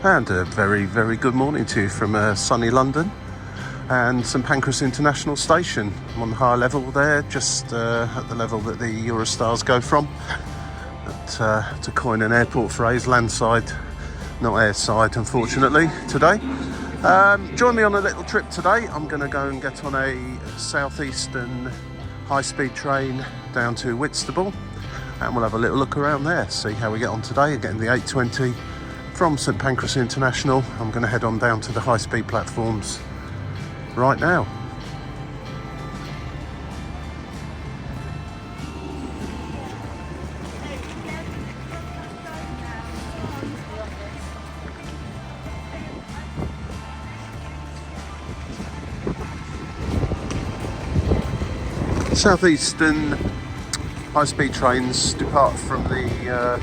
And a very, very good morning to you from sunny London and St Pancras International Station. I'm on the higher level there, just at the level that the Eurostars go from. To coin an airport phrase, landside, not airside, unfortunately, today. Join me on a little trip today. I'm going to go and get on a southeastern high-speed train down to Whitstable, and we'll have a little look around there, see how we get on today. Getting the 8:20 from St Pancras International. I'm going to head on down to the high-speed platforms right now. Southeastern high-speed trains depart from the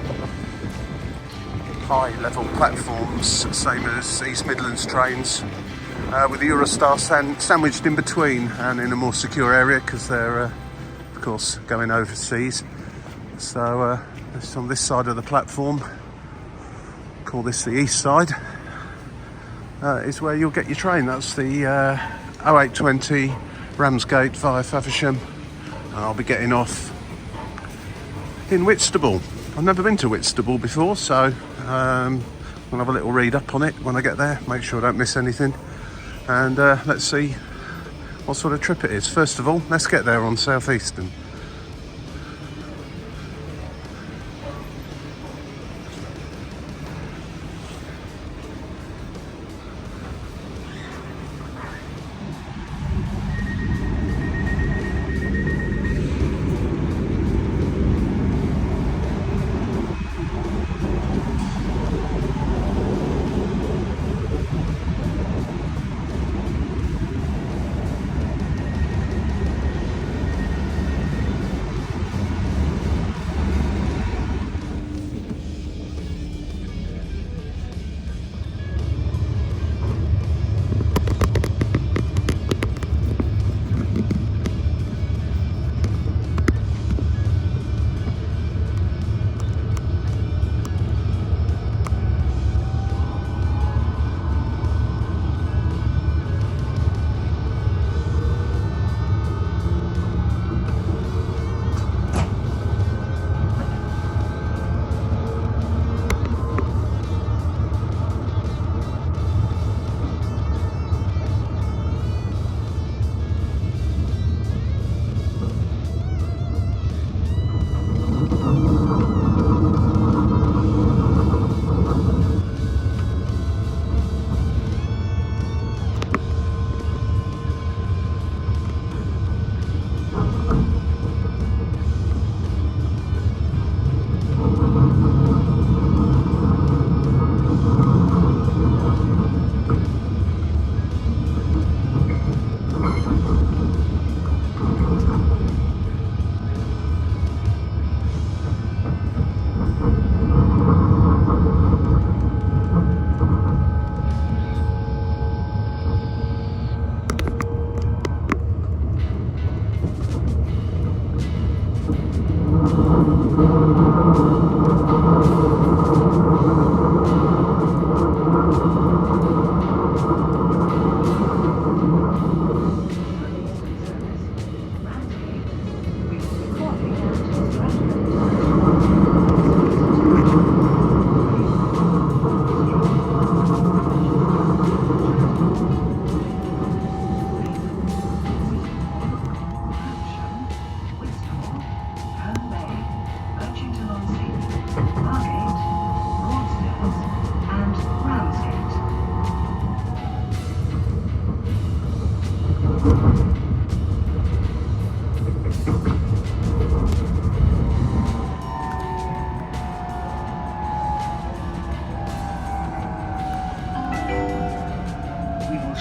high-level platforms, same as East Midlands trains, with the Eurostar sandwiched in between and in a more secure area because they're, of course, going overseas. So it's on this side of the platform, call this the east side, is where you'll get your train. That's the 0820 Ramsgate via Faversham, and I'll be getting off in Whitstable. I've never been to Whitstable before, so I'll have a little read up on it when I get there, make sure I don't miss anything, and let's see what sort of trip it is. First of all, let's get there on Southeastern.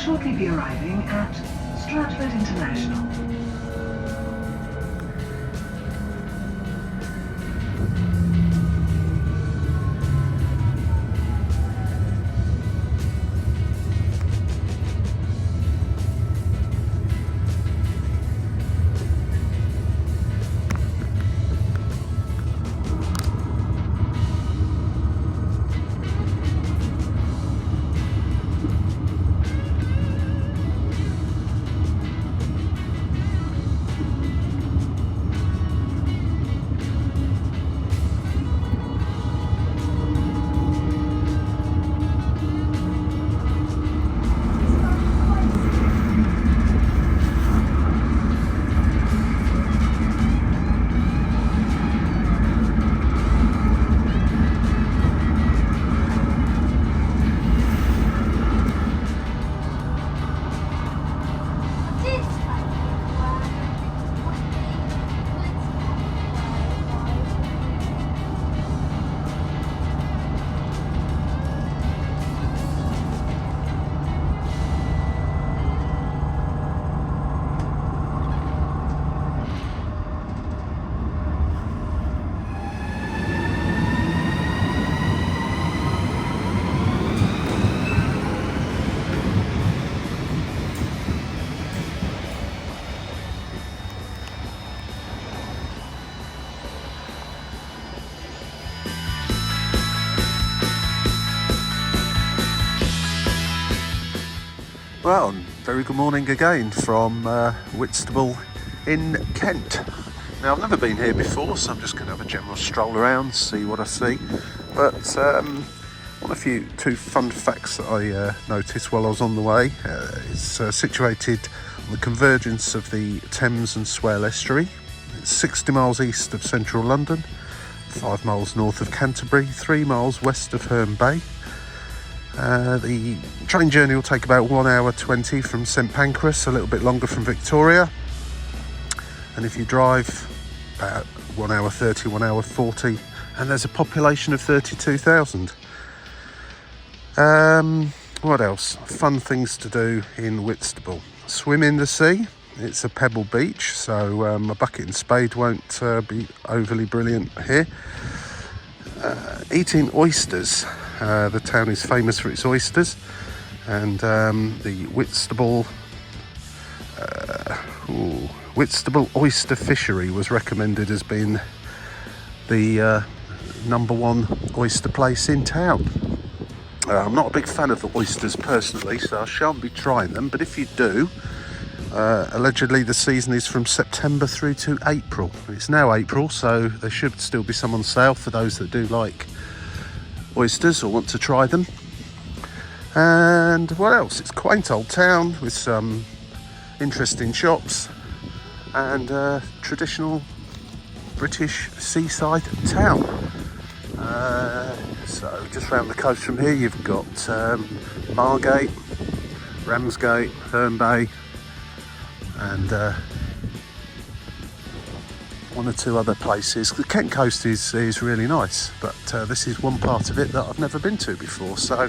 Shortly be arriving at Stratford International. Well, very good morning again from Whitstable in Kent. Now, I've never been here before, so I'm just going to have a general stroll around, see what I see. But two fun facts that I noticed while I was on the way. It's situated on the convergence of the Thames and Swale Estuary. It's 60 miles east of central London, 5 miles north of Canterbury, 3 miles west of Herne Bay. The train journey will take about 1 hour 20 from St Pancras, a little bit longer from Victoria. And if you drive, about 1 hour 30, 1 hour 40. And there's a population of 32,000. What else? Fun things to do in Whitstable. Swim in the sea. It's a pebble beach, so a bucket and spade won't be overly brilliant here. Eating oysters. The town is famous for its oysters, and the Whitstable Oyster Fishery was recommended as being the #1 oyster place in town. I'm not a big fan of the oysters personally, so I shan't be trying them, but if you do, allegedly the season is from September through to April. It's now April, so there should still be some on sale for those that do like oysters or want to try them. And what else? It's a quaint old town with some interesting shops and a traditional British seaside town. So just round the coast from here you've got Margate, Ramsgate, Herne Bay, and one or two other places. The Kent coast is really nice, but this is one part of it that I've never been to before. So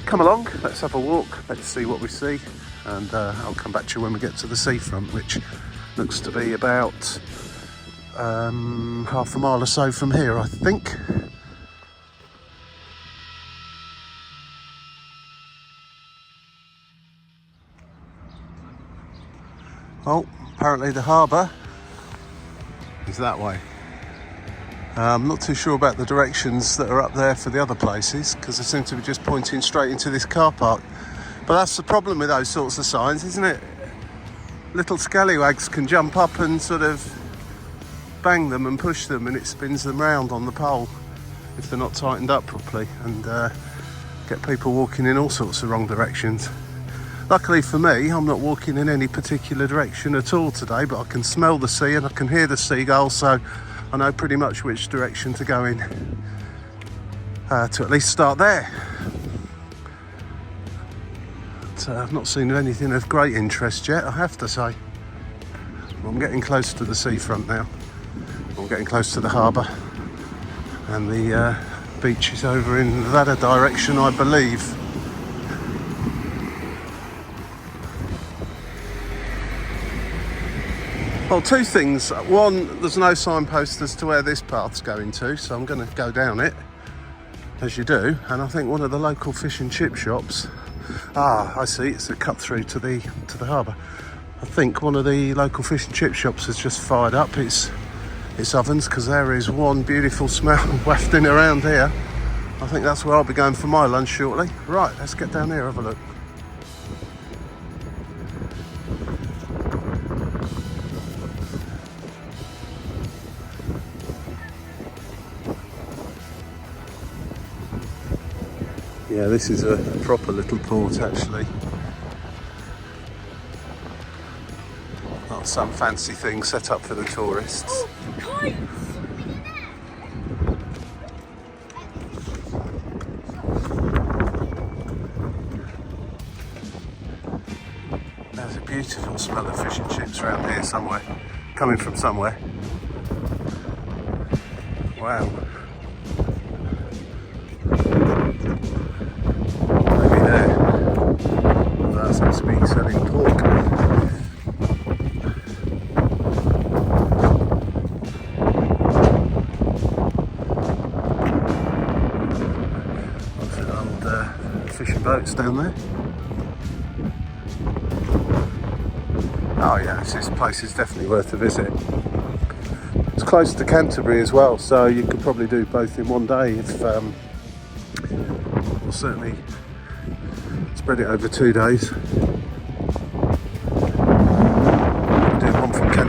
come along, let's have a walk, let's see what we see, and I'll come back to you when we get to the seafront, which looks to be about half a mile or so from here, I think. Oh, apparently the harbour is that way. I'm not too sure about the directions that are up there for the other places, because they seem to be just pointing straight into this car park. But that's the problem with those sorts of signs, isn't it? Little scallywags can jump up and sort of bang them and push them, and it spins them round on the pole if they're not tightened up properly, and get people walking in all sorts of wrong directions. Luckily for me, I'm not walking in any particular direction at all today, but I can smell the sea and I can hear the seagulls, so I know pretty much which direction to go in to at least start there. But I've not seen anything of great interest yet, I have to say. I'm getting close to the seafront now. I'm getting close to the harbour, and the beach is over in that direction, I believe. Well, two things. One, there's no signpost as to where this path's going to, so I'm going to go down it, as you do. And I think one of the local fish and chip shops, I see, it's a cut through to the harbour. I think one of the local fish and chip shops has just fired up its ovens, because there is one beautiful smell wafting around here. I think that's where I'll be going for my lunch shortly. Right, let's get down here, have a look. Yeah, this is a proper little port actually. Not some fancy thing set up for the tourists. There's a beautiful smell of fish and chips around here somewhere, coming from somewhere. Wow. Seems to be selling pork. Lots of old fishing boats down there. Oh yeah, this place is definitely worth a visit. It's close to Canterbury as well, so you could probably do both in one day if, well, certainly spread it over 2 days.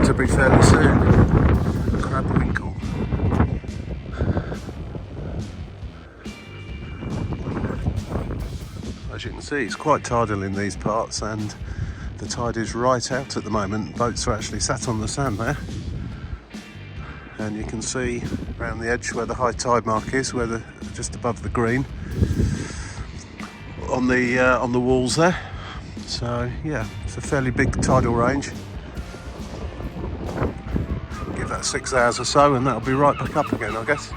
Canterbury fairly soon. Crab and Winkle. As you can see, it's quite tidal in these parts, and the tide is right out at the moment. Boats are actually sat on the sand there, and you can see around the edge where the high tide mark is, where just above the green on the walls there. So yeah, it's a fairly big tidal range. Give that 6 hours or so and that'll be right back up again, I guess.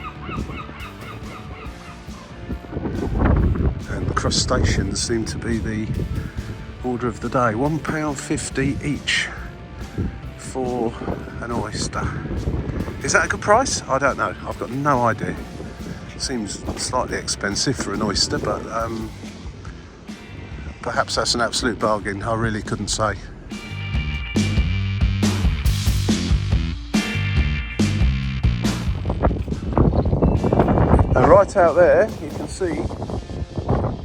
And the crustaceans seem to be the order of the day. £1.50 each for an oyster. Is that a good price? I don't know, I've got no idea. It seems slightly expensive for an oyster, but perhaps that's an absolute bargain. I really couldn't say. And right out there you can see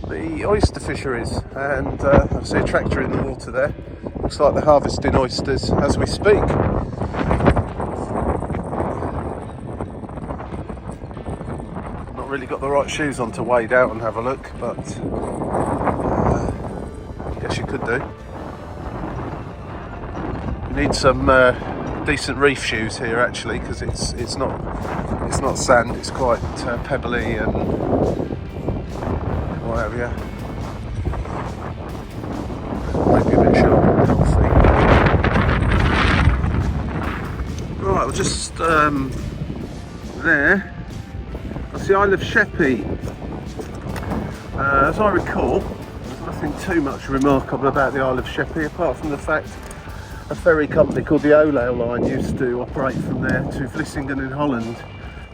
the oyster fisheries, and I see a tractor in the water there. Looks like they're harvesting oysters as we speak. Not really got the right shoes on to wade out and have a look, but guess you could do. You need some decent reef shoes here actually, because it's not sand. It's quite pebbly and what have you. Maybe a bit sharp on the feet. Right, we're just there. That's the Isle of Sheppey. As I recall, there's nothing too much remarkable about the Isle of Sheppey, apart from the fact a ferry company called the Swale Line used to operate from there to Vlissingen in Holland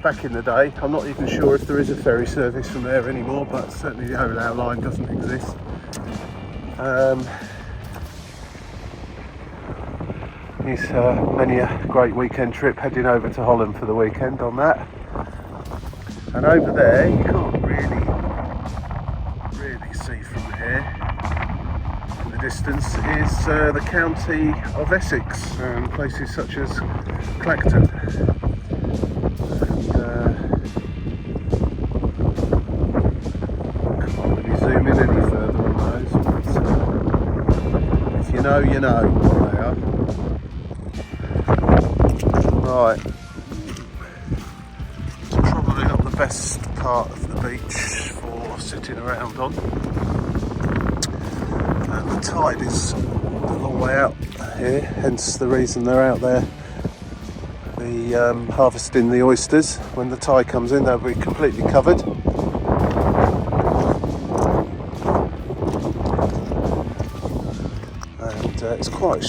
back in the day. I'm not even sure if there is a ferry service from there anymore, but certainly the Swale Line doesn't exist. It's many a great weekend trip heading over to Holland for the weekend on that. And over there you can't really see from here in the distance is the county of Essex and places such as Clacton. Can't really zoom in any further on those, but if you know, you know what they are. Right, it's probably not the best part of the beach for sitting around on, and the tide is a long way out here, hence the reason they're out there harvesting the oysters. When the tide comes in, they'll be completely covered. And it's quite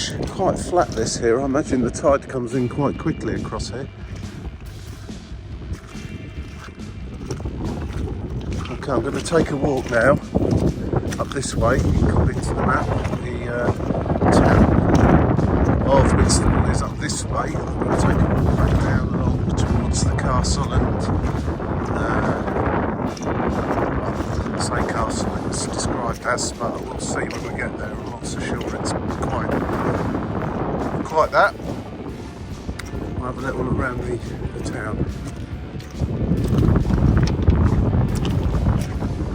flat this here. I imagine the tide comes in quite quickly across here. Okay, I'm going to take a walk now up this way. You can copy to the map. The town of Whitstable is up this way. I'm going to take a walk back down along towards the castle and well, say castle, it's described as, but we'll see when we get there. I'm not so sure it's quite that. We'll have a little look around the town.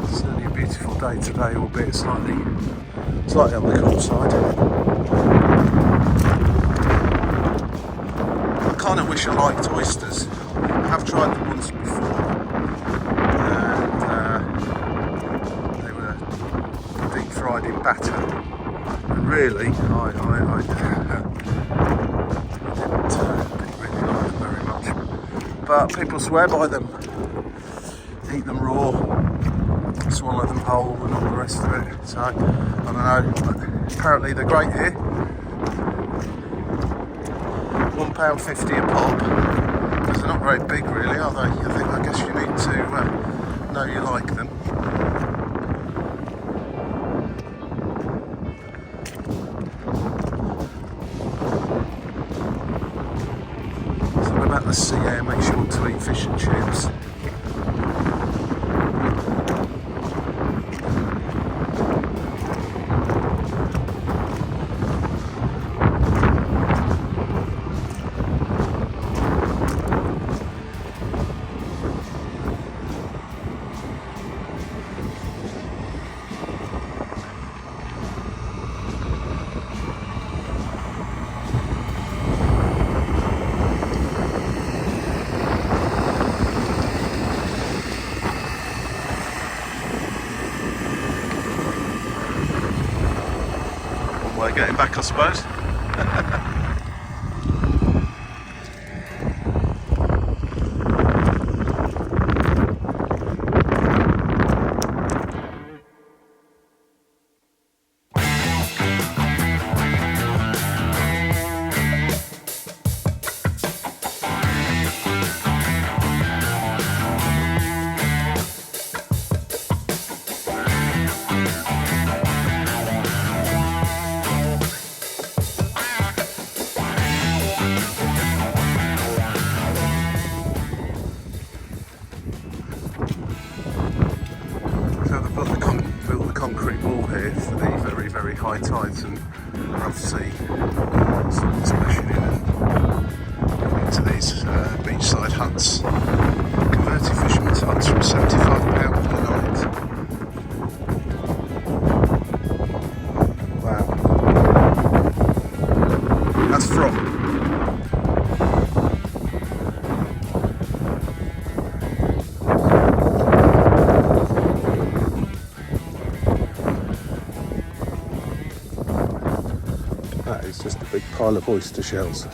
Certainly a beautiful day today, albeit slightly on the cool side. I kind of wish I liked oysters. I have tried them once before, and they were deep fried in batter. And really, I didn't really like them very much. But people swear by them. Eat them raw, swallow them whole, and all the rest of it. So I don't know. But apparently they're great here. £1.50 a pop, because they're not very big really, are they? I guess you need to know you like them. Something about the sea air makes you want to eat fish and chips. of getting back, I suppose. High tides and rough sea, so it's smashing in and coming into these beachside huts, converted fishermen's huts from £75 per night. Wow, that's from. It's just a big pile of oyster shells.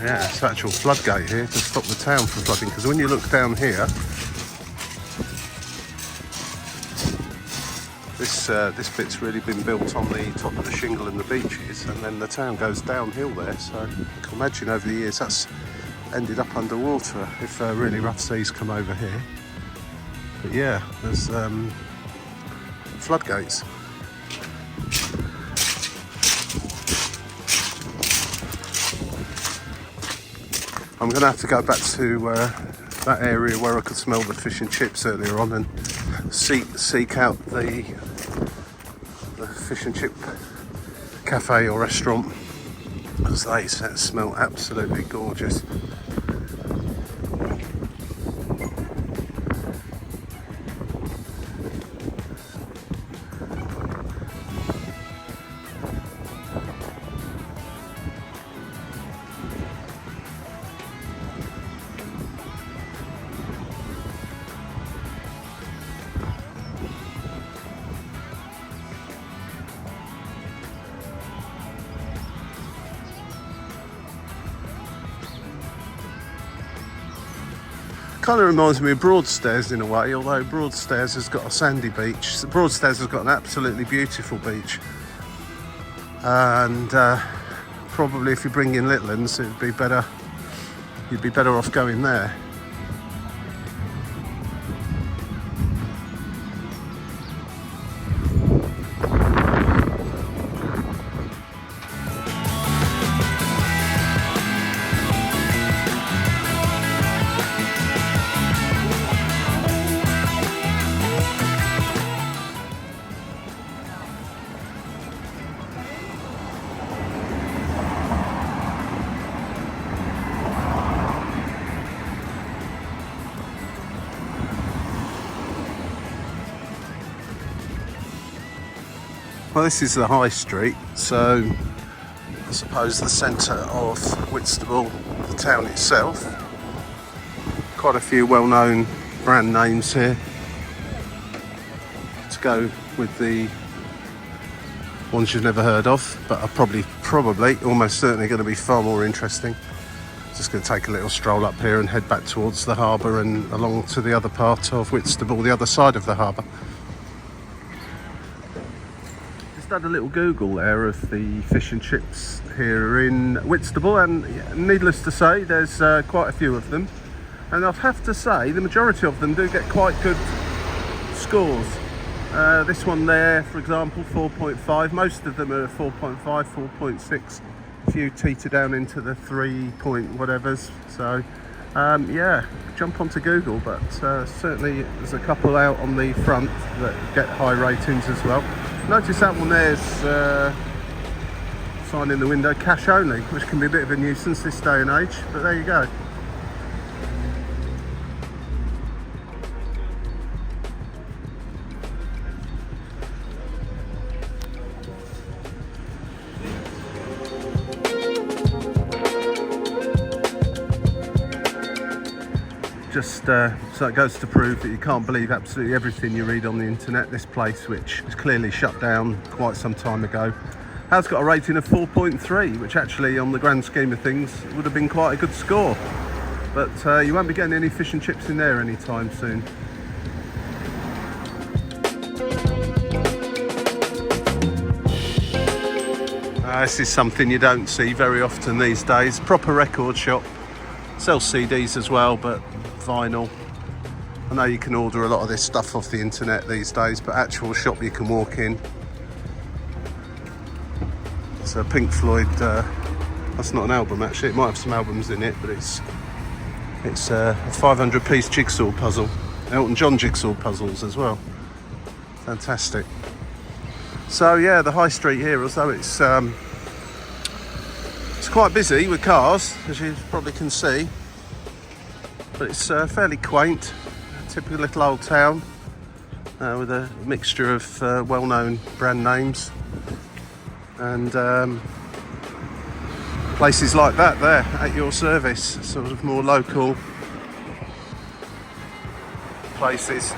Yeah, it's an actual floodgate here to stop the town from flooding, because when you look down here, this bit's really been built on the top of the shingle and the beaches, and then the town goes downhill there, so you can imagine over the years that's ended up underwater if really rough seas come over here. But yeah, there's floodgates. I'm going to have to go back to that area where I could smell the fish and chips earlier on and seek out the fish and chip cafe or restaurant, because they smell absolutely gorgeous. Kind of reminds me of Broadstairs in a way, although Broadstairs has got a sandy beach. Broadstairs has got an absolutely beautiful beach, and probably if you bring in Litlands, it'd be better. You'd be better off going there. Well, this is the high street, so I suppose the centre of Whitstable, the town itself. Quite a few well-known brand names here to go with the ones you've never heard of, but are probably almost certainly going to be far more interesting. Just going to take a little stroll up here and head back towards the harbour and along to the other part of Whitstable, the other side of the harbour. Had a little Google there of the fish and chips here in Whitstable, and needless to say there's quite a few of them, and I'd have to say the majority of them do get quite good scores. This one there, for example, 4.5. Most of them are 4.5, 4.6. A few teeter down into the 3 point whatevers. So yeah, jump onto Google, but certainly there's a couple out on the front that get high ratings as well. Notice that one there's sign in the window, cash only, which can be a bit of a nuisance this day and age, but there you go. Just so it goes to prove that you can't believe absolutely everything you read on the internet. This place, which was clearly shut down quite some time ago, has got a rating of 4.3, which actually on the grand scheme of things would have been quite a good score. But you won't be getting any fish and chips in there anytime soon. This is something you don't see very often these days. Proper record shop. Sells CDs as well, but vinyl. I know you can order a lot of this stuff off the internet these days, but actual shop you can walk in. It's a Pink Floyd, that's not an album actually, it might have some albums in it, but it's a 500-piece jigsaw puzzle. Elton John jigsaw puzzles as well. Fantastic. So yeah, the high street here, although it's quite busy with cars, as you probably can see, but it's fairly quaint, typical little old town with a mixture of well-known brand names and places like that there at your service, sort of more local places,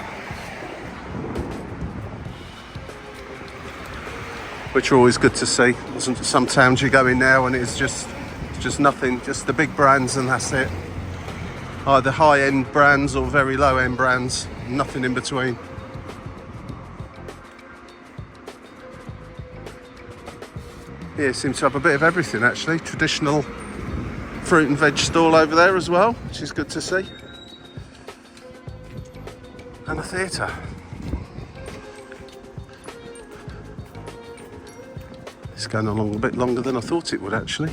which are always good to see. Some towns you go in now and it's just nothing, just the big brands and that's it. Either high-end brands or very low-end brands, nothing in between. Yeah, it seems to have a bit of everything actually. Traditional fruit and veg stall over there as well, which is good to see. And a theatre. It's going along a bit longer than I thought it would actually.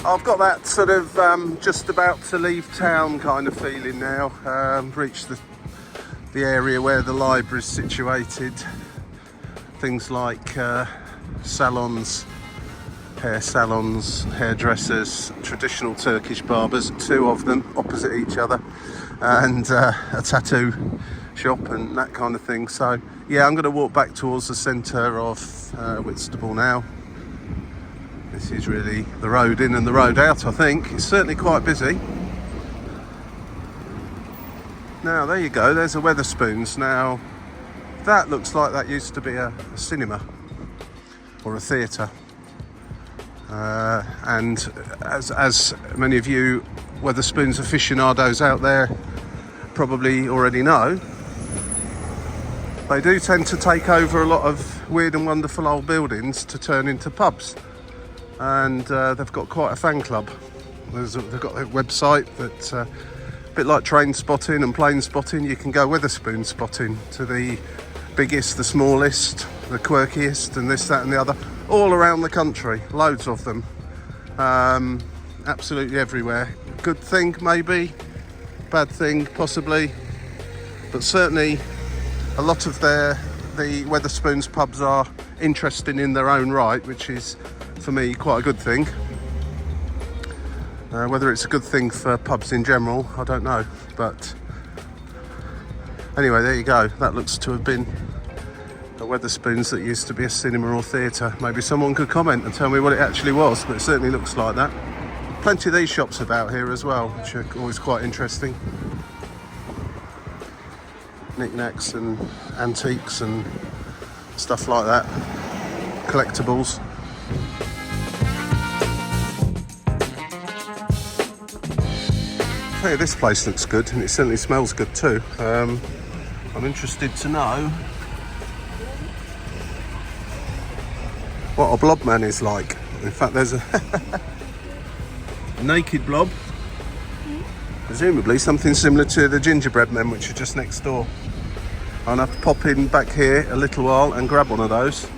I've got that sort of just about to leave town kind of feeling now. Reached the area where the library is situated. Things like salons, hair salons, hairdressers, traditional Turkish barbers, 2 of them opposite each other, and a tattoo shop and that kind of thing. So yeah, I'm going to walk back towards the centre of Whitstable now. This is really the road in and the road out, I think. It's certainly quite busy. Now, there you go, there's a Wetherspoons. Now, that looks like that used to be a cinema or a theatre. And as many of you Wetherspoons aficionados out there probably already know, they do tend to take over a lot of weird and wonderful old buildings to turn into pubs. And they've got quite a fan club. They've got a website that's a bit like train spotting and plane spotting. You can go Wetherspoon spotting to the biggest, the smallest, the quirkiest, and this, that and the other, all around the country. Loads of them, absolutely everywhere. Good thing maybe, bad thing possibly, but certainly a lot of the Wetherspoons pubs are interesting in their own right, which is for me quite a good thing. Whether it's a good thing for pubs in general, I don't know, but anyway, there you go. That looks to have been a Wetherspoons that used to be a cinema or theatre. Maybe someone could comment and tell me what it actually was, but it certainly looks like that. Plenty of these shops about here as well, which are always quite interesting. Knickknacks and antiques and stuff like that, collectibles. Hey, this place looks good and it certainly smells good too. I'm interested to know what a blob man is like. In fact, there's a naked blob Presumably something similar to the gingerbread men, which are just next door. I'll have to pop in back here a little while and grab one of those.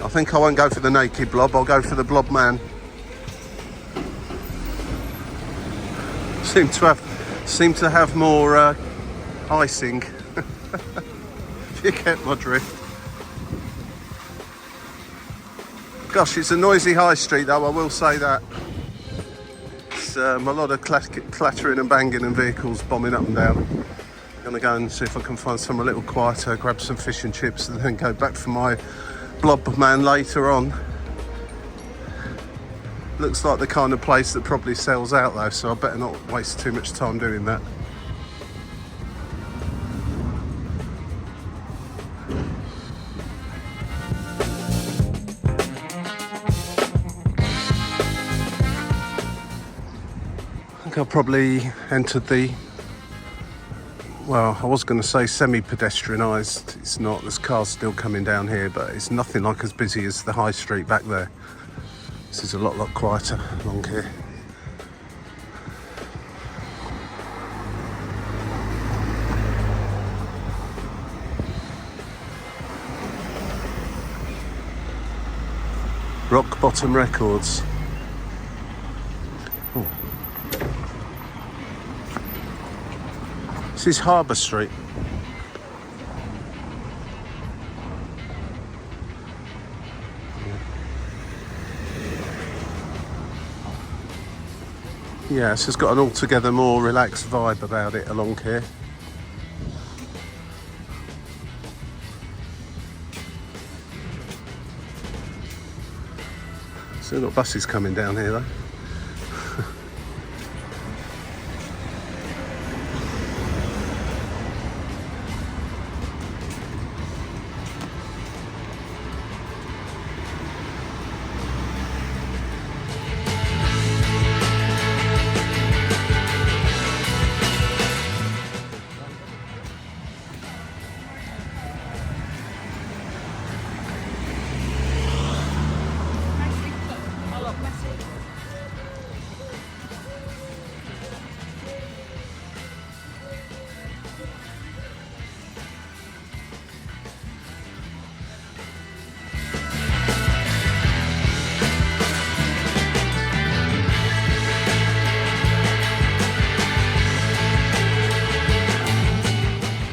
I think I won't go for the naked blob, I'll go for the blob man. Seem to have more icing. If you get my drift. Gosh, it's a noisy high street though, I will say that. It's a lot of clattering and banging and vehicles bombing up and down. I'm gonna go and see if I can find somewhere a little quieter, grab some fish and chips and then go back for my blob man later on. Looks like the kind of place that probably sells out though, so I better not waste too much time doing that. I think I probably entered the, well, I was going to say semi-pedestrianised. It's not, there's cars still coming down here, but it's nothing like as busy as the high street back there. This is a lot quieter along here. Rock Bottom Records. Oh. This is Harbour Street. Yeah, it's just got an altogether more relaxed vibe about it along here. Still got buses coming down here though.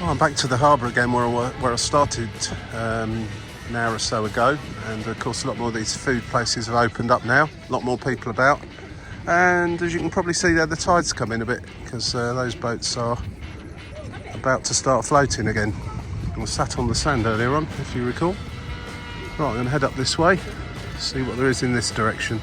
I'm back to the harbour again where I started an hour or so ago, and of course a lot more of these food places have opened up now, a lot more people about, and as you can probably see there, the tide's come in a bit because those boats are about to start floating again. I was sat on the sand earlier on, if you recall. Right, I'm going to head up this way, see what there is in this direction.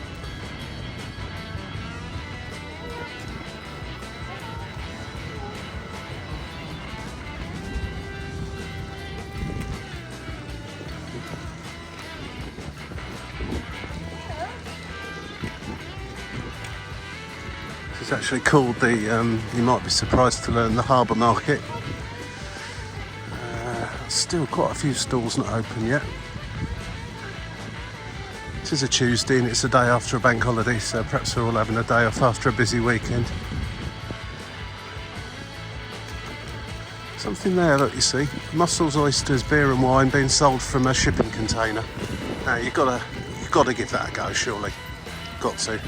It's actually called the, you might be surprised to learn, the Harbour Market. Still quite a few stalls not open yet. It is a Tuesday and it's a day after a bank holiday, so perhaps we're all having a day off after a busy weekend. Something there, look, you see, mussels, oysters, beer and wine being sold from a shipping container. Now you've got to give that a go, surely. Got to.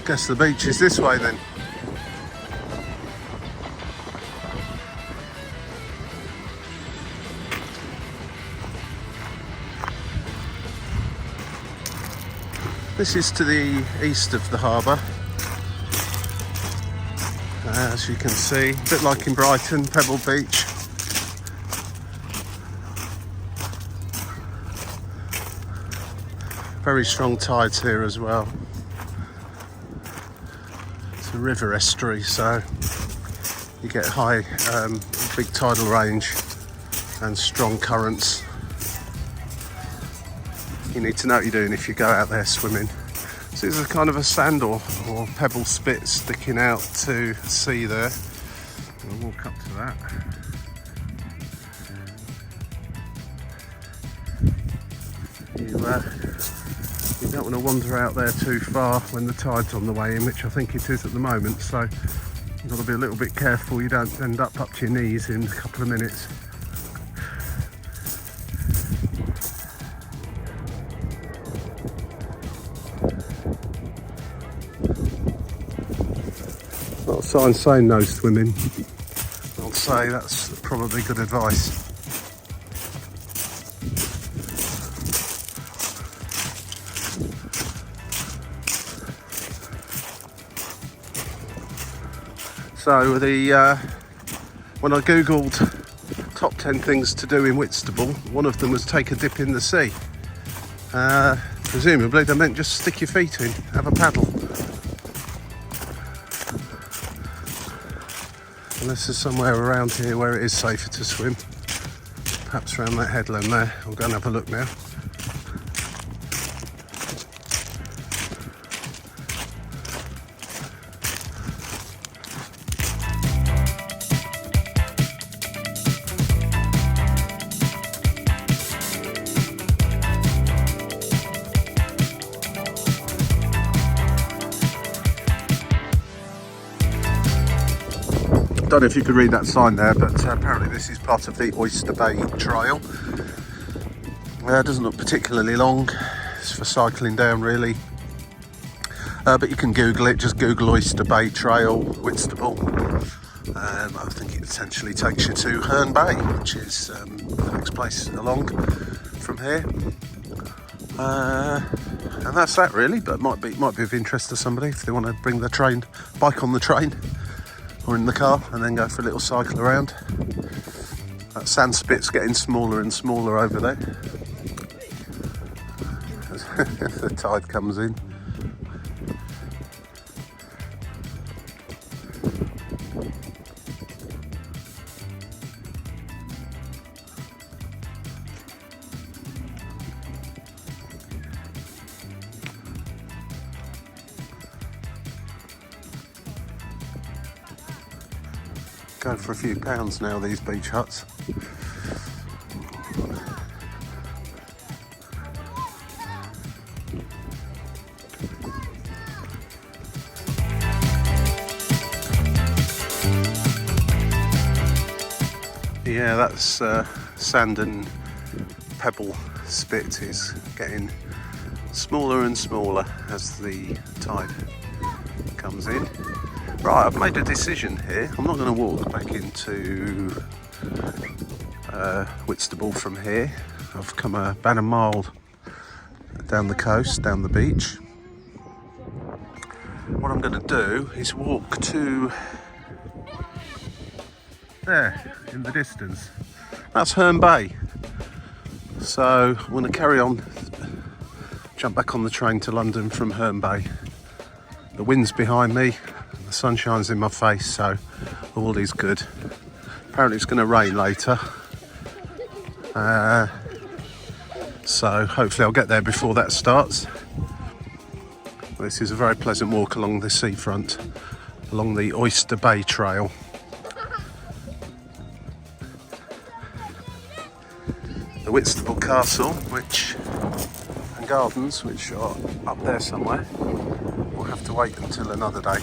Guess the beach is this way then. This is to the east of the harbour. As you can see, a bit like in Brighton, Pebble Beach. Very strong tides here as well. It's a river estuary, so you get high, big tidal range and strong currents. You need to know what you're doing if you go out there swimming. So there's a kind of a sand or pebble spit sticking out to sea there. We'll walk up to that. You don't want to wander out there too far when the tide's on the way in, which I think it is at the moment, so you've got to be a little bit careful you don't end up to your knees in a couple of minutes. Not a sign saying no swimming. I'll say that's probably good advice. So when I googled top 10 things to do in Whitstable, one of them was take a dip in the sea. Presumably they meant just stick your feet in, have a paddle. Unless there's somewhere around here where it is safer to swim. Perhaps around that headland there. I'll go and have a look now. I don't know if you could read that sign there, but apparently this is part of the Oyster Bay Trail. It doesn't look particularly long, it's for cycling down really. But you can Google it, just Google Oyster Bay Trail, Whitstable. I think it essentially takes you to Herne Bay, which is the next place along from here. And that's that really, but might be of interest to somebody if they want to bring their bike on the train. Or in the car and then go for a little cycle around. That sand spit's getting smaller and smaller over there as the tide comes in. Go for a few pounds now, these beach huts. Yeah, that's sand and pebble spit is getting smaller and smaller as the tide comes in. Right, I've made a decision here. I'm not going to walk back into Whitstable from here. I've come about a mile down the coast, down the beach. What I'm going to do is walk to there in the distance. That's Herne Bay. So I'm going to carry on, jump back on the train to London from Herne Bay. The wind's behind me. The sun shines in my face, so all is good. Apparently it's going to rain later, so hopefully I'll get there before that starts. This is a very pleasant walk along the seafront, along the Oyster Bay Trail. The Whitstable Castle and Gardens, which are up there somewhere, we'll have to wait until another day.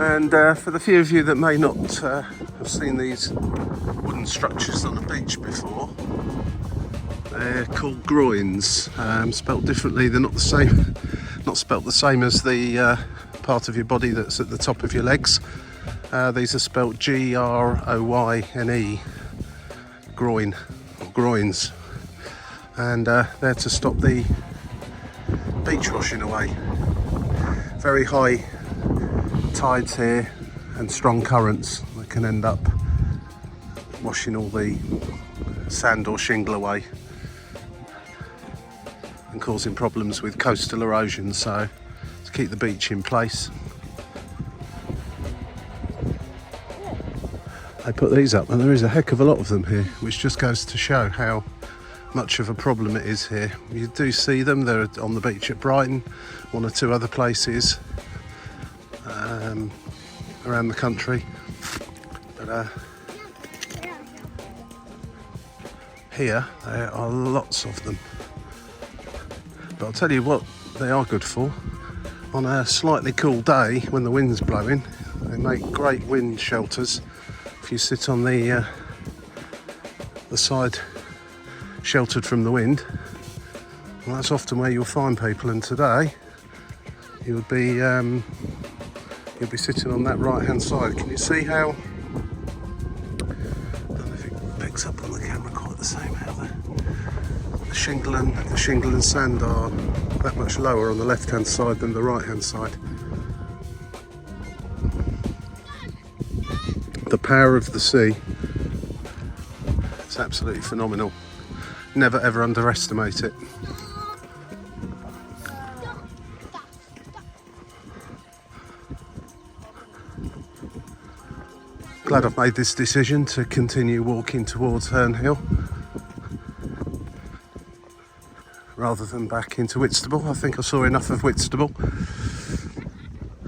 And for the few of you that may not have seen these wooden structures on the beach before, they're called groins, spelt differently. They're not the same, not spelt the same as the part of your body that's at the top of your legs. These are spelt Groyne, groin, or groins, and they're to stop the beach washing away. Very high tides here and strong currents that can end up washing all the sand or shingle away and causing problems with coastal erosion. So to keep the beach in place, they put these up, and there is a heck of a lot of them here, which just goes to show how much of a problem it is here. You do see them, they're on the beach at Brighton, one or two other places around the country, but here there are lots of them. But I'll tell you what they are good for. On a slightly cool day when the wind's blowing, they make great wind shelters. If you sit on the side sheltered from the wind, well, that's often where you'll find people. And today you'll be sitting on that right hand side. Can you see how, I don't know if it picks up on the camera quite the same, how the shingle and sand are that much lower on the left hand side than the right hand side. The power of the sea, it's absolutely phenomenal. Never ever underestimate it. Glad I've made this decision to continue walking towards Herne Hill rather than back into Whitstable. I think I saw enough of Whitstable.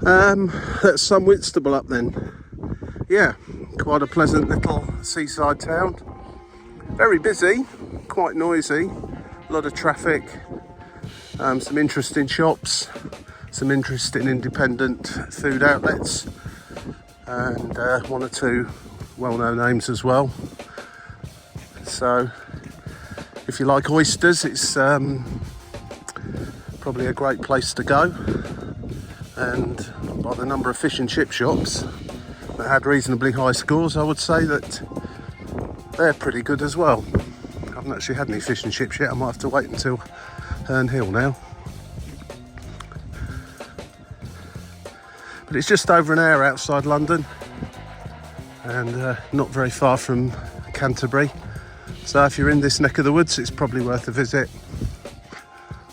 That's some Whitstable up then. Yeah, quite a pleasant little seaside town. Very busy, quite noisy, a lot of traffic, some interesting shops, some interesting independent food outlets, and one or two well-known names as well. So if you like oysters, it's probably a great place to go. And by the number of fish and chip shops that had reasonably high scores, I would say that they're pretty good as well. I haven't actually had any fish and chips yet. I might have to wait until Herne Hill now. But it's just over an hour outside London, and not very far from Canterbury. So if you're in this neck of the woods, it's probably worth a visit.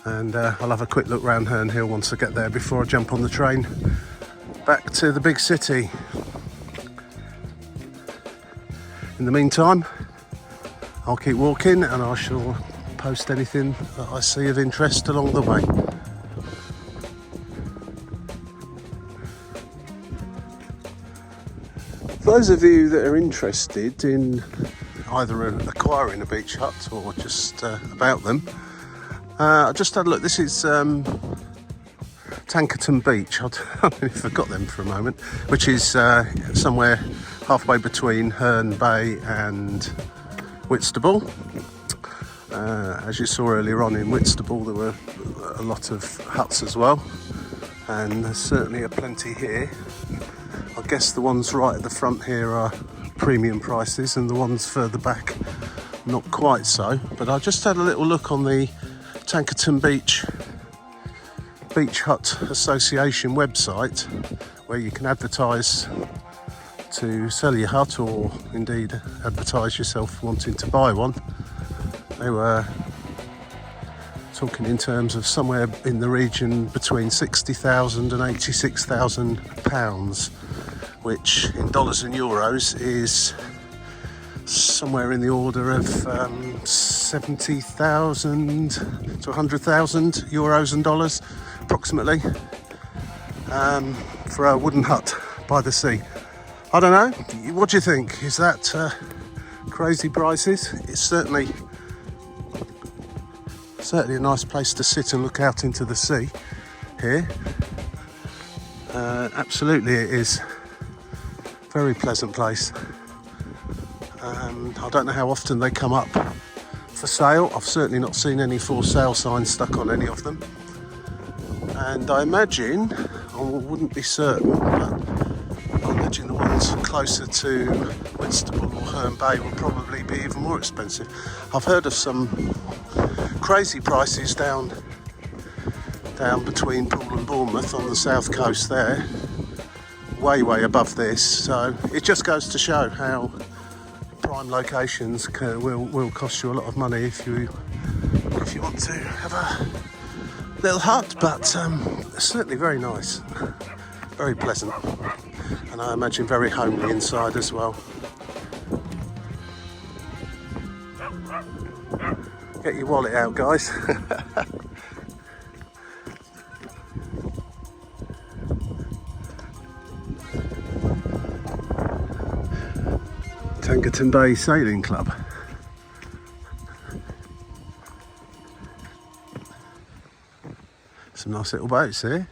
And I'll have a quick look round Herne Hill once I get there before I jump on the train back to the big city. In the meantime, I'll keep walking and I shall post anything that I see of interest along the way. For those of you that are interested in either acquiring a beach hut or just about them, I just had a look. This is Tankerton Beach. I nearly forgot them for a moment, which is somewhere halfway between Herne Bay and Whitstable. As you saw earlier on in Whitstable, there were a lot of huts as well, and there's certainly plenty here. I guess the ones right at the front here are premium prices, and the ones further back not quite so. But I just had a little look on the Tankerton Beach Hut Association website, where you can advertise to sell your hut, or indeed advertise yourself wanting to buy one. They were talking in terms of somewhere in the region between £60,000 and £86,000, which in dollars and euros is somewhere in the order of 70,000 to 100,000 euros and dollars approximately, for a wooden hut by the sea. I don't know, what do you think? Is that crazy prices? It's certainly a nice place to sit and look out into the sea here. Absolutely it is. Very pleasant place. I don't know how often they come up for sale. I've certainly not seen any for sale signs stuck on any of them. And I imagine, I wouldn't be certain, but I imagine the ones ones closer to Whitstable or Herne Bay will probably be even more expensive. I've heard of some crazy prices down between Poole and Bournemouth on the south coast there, way above this. So it just goes to show how prime locations will cost you a lot of money if you want to have a little hut. But certainly very nice, very pleasant, and I imagine very homely inside as well. Get your wallet out, guys. Herne Bay Sailing Club. Some nice little boats here.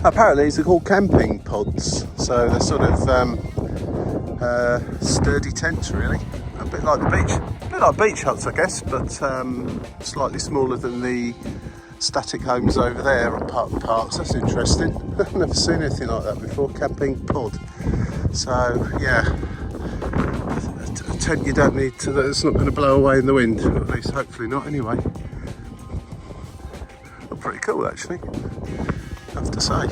Apparently these are called camping pods, so they're sort of sturdy tents really, a bit like the beach, a bit like beach huts I guess, but slightly smaller than the static homes over there on Park Parks. That's interesting. I've never seen anything like that before, camping pod. So yeah, a tent you don't need to, that's not going to blow away in the wind, at least hopefully not anyway. Look pretty cool actually, I have to say. I'll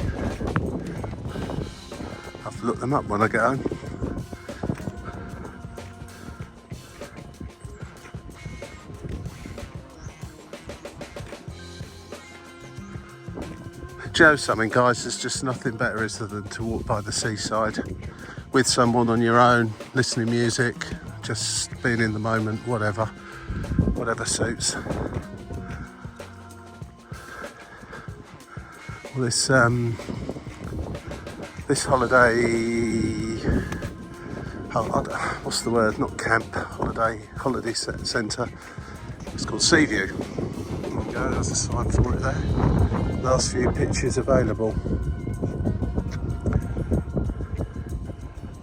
have to look them up when I get home. Do you know something, guys? There's just nothing better, is there, than to walk by the seaside with someone on your own, listening to music, just being in the moment, whatever suits. Well, this holiday, what's the word? Not camp, holiday centre. It's called Seaview. There we go. There's a sign for it there. Last few pictures available.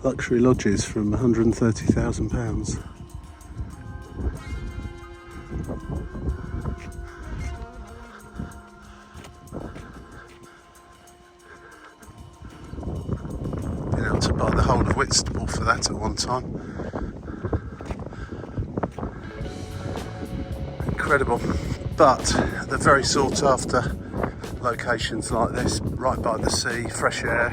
Luxury lodges from £130,000. Been able to buy the whole of Whitstable for that at one time. Incredible. but they're very sought after locations like this, right by the sea, fresh air.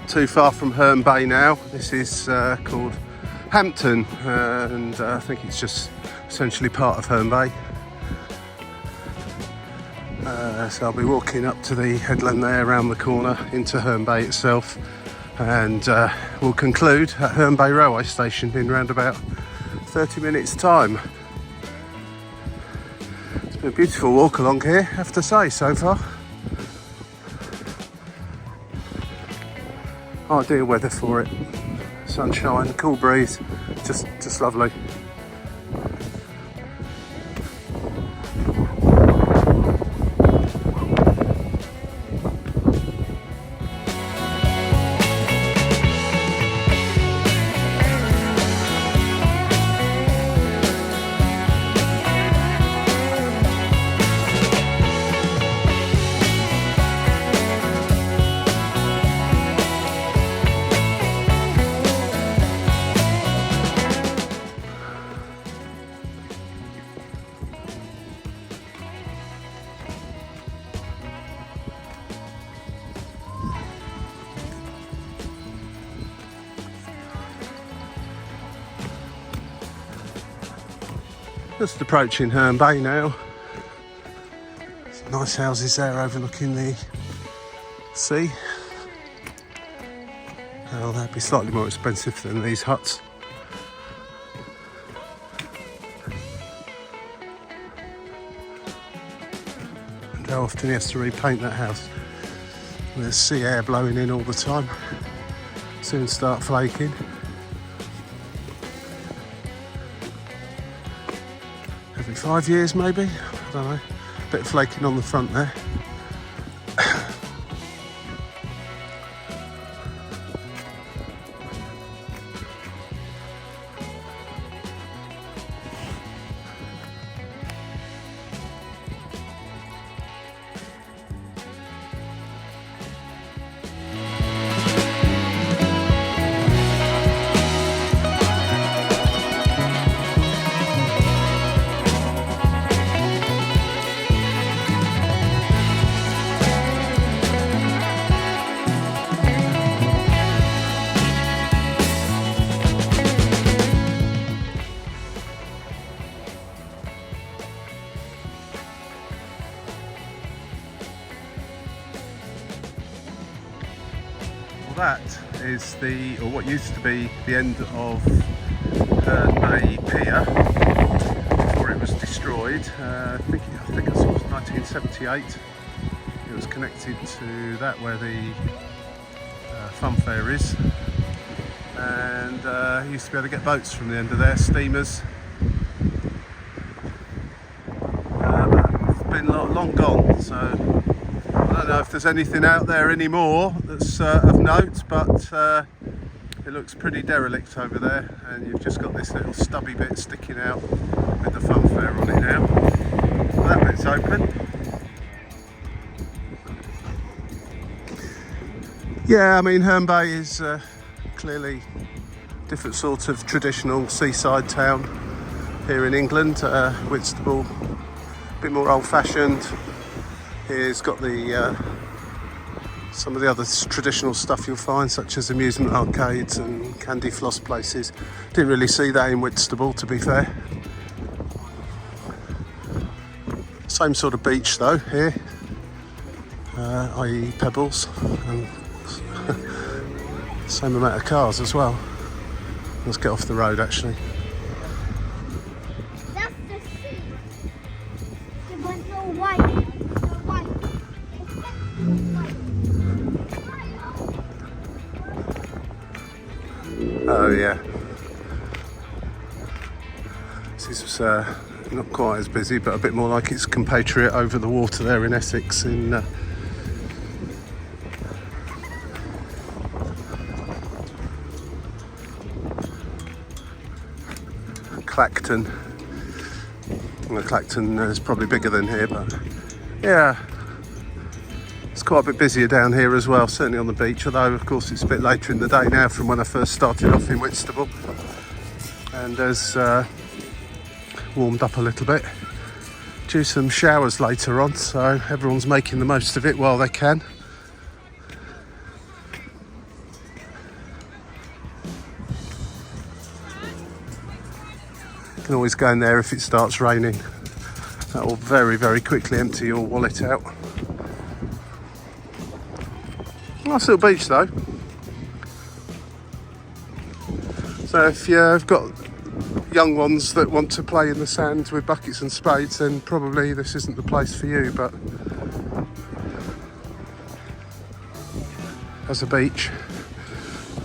Too far from Herne Bay now. This is called Hampton, and I think it's just essentially part of Herne Bay. So I'll be walking up to the headland there around the corner into Herne Bay itself, and we'll conclude at Herne Bay railway station in around about 30 minutes time. It's been a beautiful walk along here, I have to say, so far. Ideal weather for it. Sunshine, cool breeze, just lovely. Just approaching Herne Bay now. Some nice houses there overlooking the sea. Well, they'd be slightly more expensive than these huts. And how often he has to repaint that house with sea air blowing in all the time. Soon start flaking. Every 5 years maybe, I don't know. Bit of flaking on the front there. That is or what used to be the end of Herne Bay Pier before it was destroyed. I think it was 1978. It was connected to that where the fun fair is, and you used to be able to get boats from the end of there, steamers. But it's been long gone, so I don't know if there's anything out there anymore that's of note, but it looks pretty derelict over there, and you've just got this little stubby bit sticking out with the fun fair on it now. That bit's open. Yeah, I mean, Herne Bay is clearly a different sort of traditional seaside town here in England. Whitstable, a bit more old-fashioned. Here's got the some of the other traditional stuff you'll find, such as amusement arcades and candy floss places. Didn't really see that in Whitstable, to be fair. Same sort of beach though here, i.e. pebbles, and same amount of cars as well. Let's get off the road actually. That's the sea. There was no white. Oh yeah. This is not quite as busy, but a bit more like its compatriot over the water there in Essex in Clacton. The Clacton is probably bigger than here, but yeah, it's quite a bit busier down here as well, certainly on the beach, although of course it's a bit later in the day now from when I first started off in Whitstable, and has warmed up a little bit. Due some showers later on, so everyone's making the most of it while they can. You can always go in there if it starts raining. That will very, very quickly empty your wallet out. Nice little beach though. So if you've got young ones that want to play in the sand with buckets and spades, then probably this isn't the place for you, but as a beach,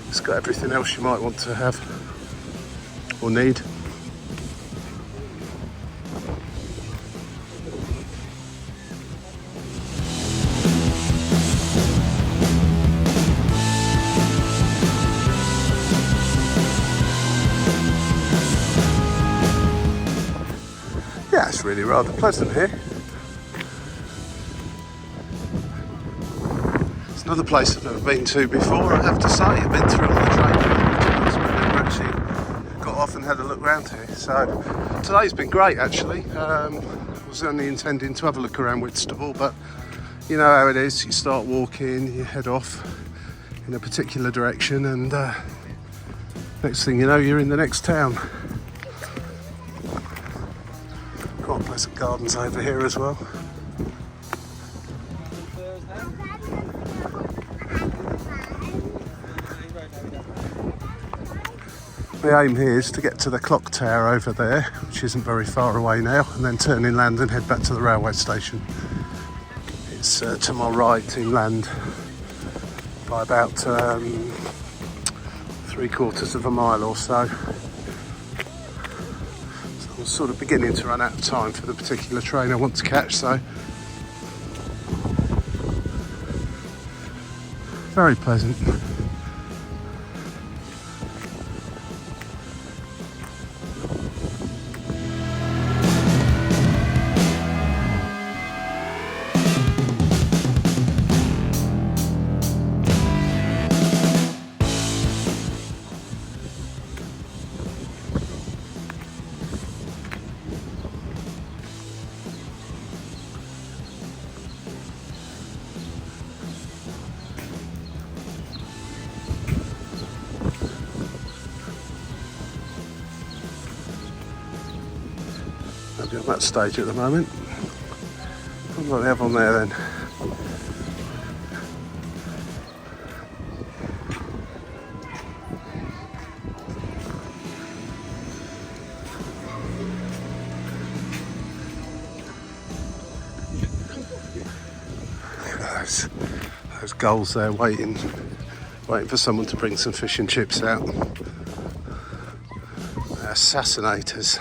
it's got everything else you might want to have or need. Yeah, it's really rather pleasant here. It's another place I've never been to before, I have to say. I've been through on the train times, but never actually got off and had a look around here. So today's been great actually. I was only intending to have a look around Whitstable, but you know how it is. You start walking, you head off in a particular direction, and next thing you know, you're in the next town. Quite pleasant gardens over here as well. The aim here is to get to the clock tower over there, which isn't very far away now, and then turn inland and head back to the railway station. It's to my right inland by about 3/4 of a mile or so. I'm sort of beginning to run out of time for the particular train I want to catch, so very pleasant. Maybe on that stage at the moment. What do they have on there then? Those gulls there waiting for someone to bring some fish and chips out. They're assassinators.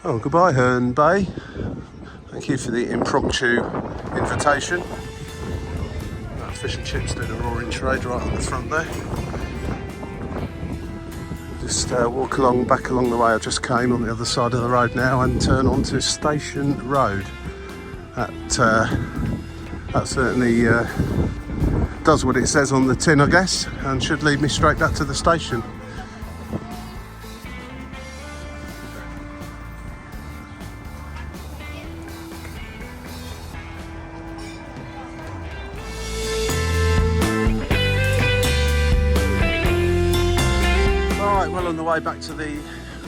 Oh, goodbye Herne Bay. Thank you for the impromptu invitation. Fish and chips doing a roaring trade right on the front there. Just walk back along the way I just came on the other side of the road now and turn onto Station Road. That certainly does what it says on the tin, I guess, and should lead me straight back to the station. Well, on the way back to the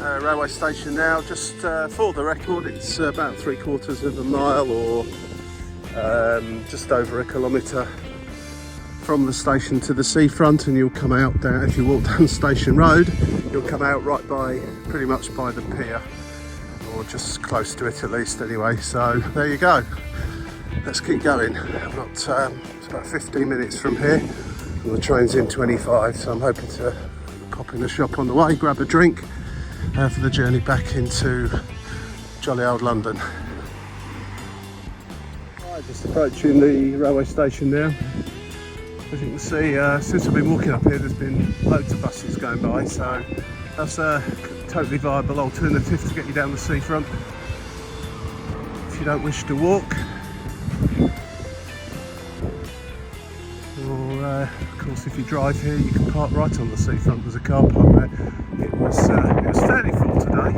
railway station now. Just for the record, it's about 3/4 of a mile or just over a kilometre from the station to the seafront, and you'll come out down, if you walk down Station Road, you'll come out right by, pretty much by the pier, or just close to it at least anyway. So there you go. Let's keep going. I've got it's about 15 minutes from here, and the train's in 25, so I'm hoping to pop in a shop on the way, grab a drink for the journey back into jolly old London. Right, just approaching the railway station now. As you can see, since I've been walking up here, there's been loads of buses going by, so that's a totally viable alternative to get you down the seafront if you don't wish to walk. Or, of course, if you drive here, you can park right on the seafront. There's a car park there. It was fairly full today.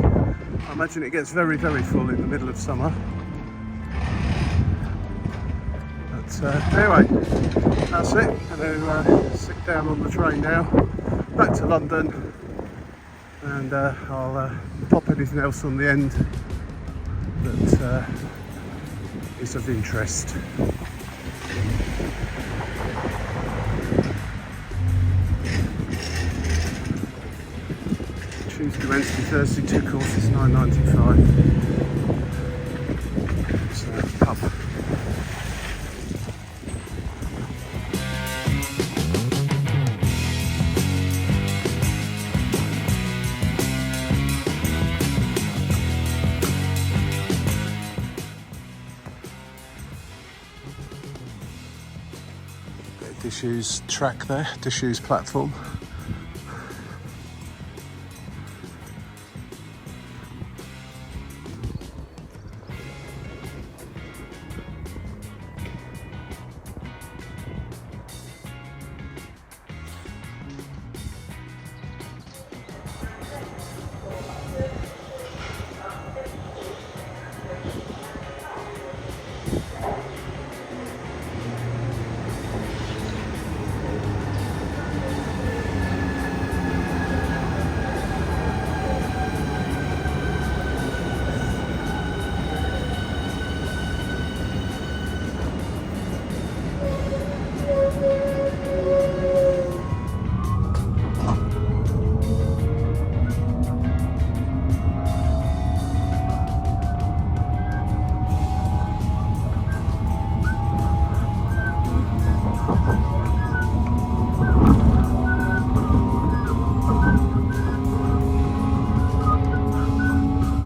I imagine it gets very, very full in the middle of summer. Anyway, that's it. I'm going to sit down on the train now, back to London, and I'll pop anything else on the end that is of interest. Tuesday, Wednesday, Thursday, 2 courses, £9.95. So, pub. Disused track there, disused platform.